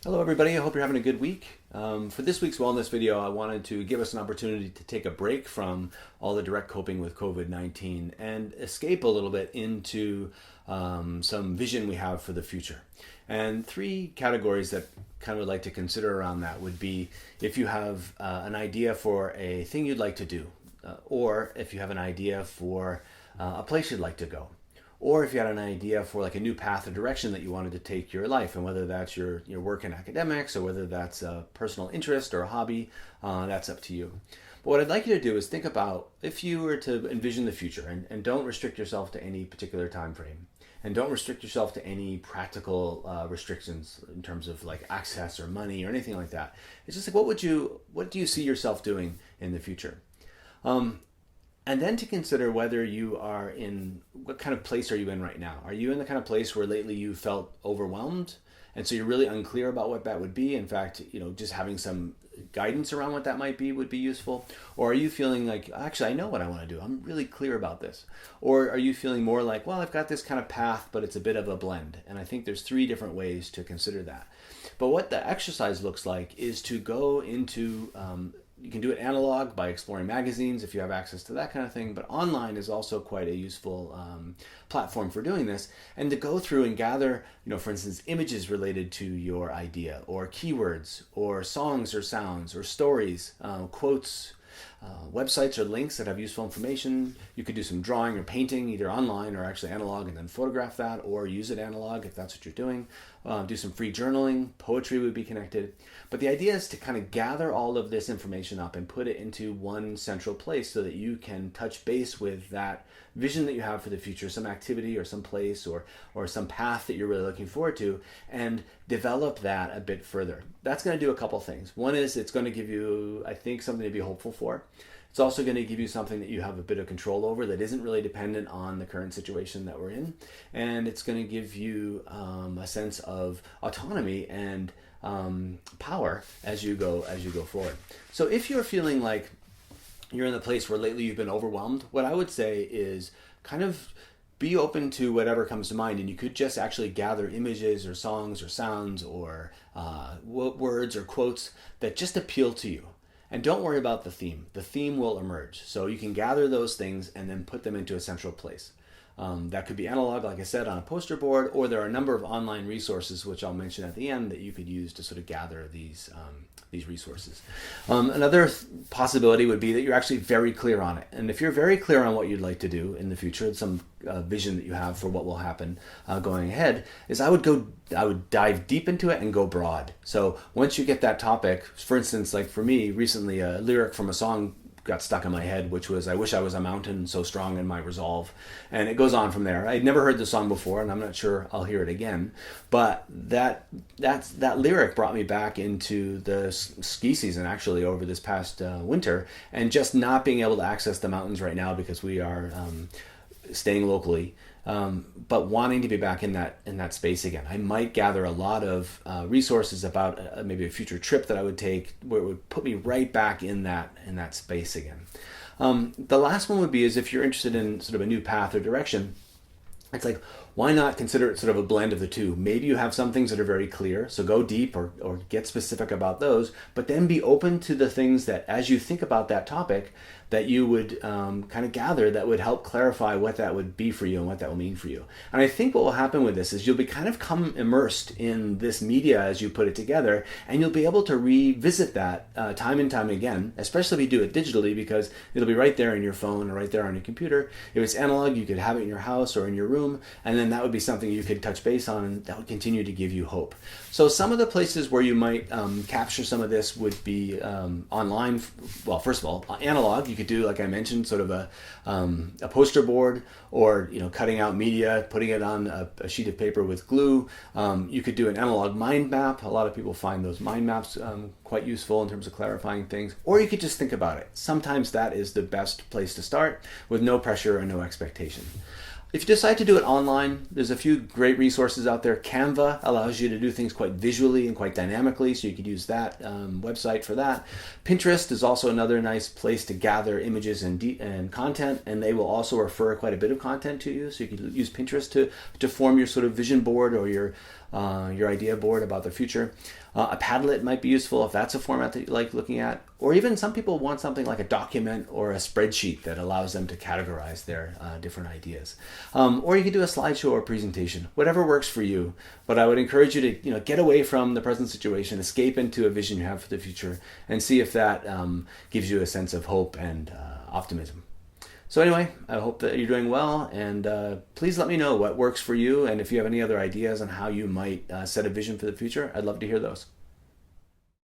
Hello everybody, I hope you're having a good week. For this week's wellness video, I wanted to give us an opportunity to take a break from all the direct coping with COVID-19 and escape a little bit into some vision we have for the future. And three categories that kind of would like to consider around that would be if you have an idea for a thing you'd like to do, or if you have an idea for a place you'd like to go, or if you had an idea for like a new path or direction that you wanted to take your life, and whether that's your work in academics or whether that's a personal interest or a hobby, that's up to you. But what I'd like you to do is think about if you were to envision the future, and don't restrict yourself to any particular time frame, and don't restrict yourself to any practical restrictions in terms of like access or money or anything like that. It's just like what do you see yourself doing in the future? And then to consider whether you are in, what kind of place are you in right now? Are you in the kind of place where lately you felt overwhelmed? And so you're really unclear about what that would be. In fact, just having some guidance around what that might be would be useful. Or are you feeling like, actually, I know what I want to do. I'm really clear about this. Or are you feeling more like, well, I've got this kind of path, but it's a bit of a blend. And I think there's three different ways to consider that. But what the exercise looks like is to go into, you can do it analog by exploring magazines if you have access to that kind of thing, but online is also quite a useful platform for doing this. And to go through and gather, for instance, images related to your idea, or keywords, or songs or sounds, or stories, quotes, websites or links that have useful information. You could do some drawing or painting, either online or actually analog, and then photograph that, or use it analog if that's what you're doing. Do some free journaling. Poetry would be connected. But the idea is to kind of gather all of this information up and put it into one central place so that you can touch base with that vision that you have for the future, some activity or some place or some path that you're really looking forward to, and develop that a bit further. That's going to do a couple things. One is it's going to give you, I think, something to be hopeful for. It's also going to give you something that you have a bit of control over that isn't really dependent on the current situation that we're in. And it's going to give you a sense of autonomy and power as you go forward. So if you're feeling like you're in the place where lately you've been overwhelmed, what I would say is kind of be open to whatever comes to mind, and you could just actually gather images or songs or sounds or words or quotes that just appeal to you. And don't worry about the theme. The theme will emerge. So you can gather those things and then put them into a central place. That could be analog, like I said, on a poster board, or there are a number of online resources, which I'll mention at the end, that you could use to sort of gather these resources. Another possibility would be that you're actually very clear on it. And if you're very clear on what you'd like to do in the future, some vision that you have for what will happen going ahead, is I would dive deep into it and go broad. So once you get that topic, for instance, like for me recently, a lyric from a song got stuck in my head, which was, I wish I was a mountain so strong in my resolve. And it goes on from there. I'd never heard the song before, and I'm not sure I'll hear it again. But that lyric brought me back into the ski season, actually, over this past winter, and just not being able to access the mountains right now because we are staying locally. But wanting to be back in that space again. I might gather a lot of resources about maybe a future trip that I would take where it would put me right back in that space again. The last one would be is if you're interested in sort of a new path or direction, it's like, why not consider it sort of a blend of the two? Maybe you have some things that are very clear, so go deep or get specific about those, but then be open to the things that, as you think about that topic, that you would kind of gather that would help clarify what that would be for you and what that will mean for you. And I think what will happen with this is you'll be kind of come immersed in this media as you put it together, and you'll be able to revisit that time and time again, especially if you do it digitally, because it'll be right there in your phone or right there on your computer. If it's analog, you could have it in your house or in your room, and then that would be something you could touch base on, and that would continue to give you hope. So some of the places where you might capture some of this would be online. Well, first of all, analog. You could do, like I mentioned, sort of a poster board, or cutting out media, putting it on a sheet of paper with glue. You could do an analog mind map. A lot of people find those mind maps quite useful in terms of clarifying things. Or you could just think about it. Sometimes that is the best place to start, with no pressure and no expectation. If you decide to do it online, there's a few great resources out there. Canva allows you to do things quite visually and quite dynamically, so you could use that website for that. Pinterest is also another nice place to gather images and content, and they will also refer quite a bit of content to you, so you can use Pinterest to form your sort of vision board or your your idea board about the future. A Padlet might be useful if that's a format that you like looking at. Or even some people want something like a document or a spreadsheet that allows them to categorize their different ideas. Or you could do a slideshow or presentation, whatever works for you. But I would encourage you to get away from the present situation, escape into a vision you have for the future, and see if that gives you a sense of hope and optimism. So anyway, I hope that you're doing well, and please let me know what works for you, and if you have any other ideas on how you might set a vision for the future, I'd love to hear those.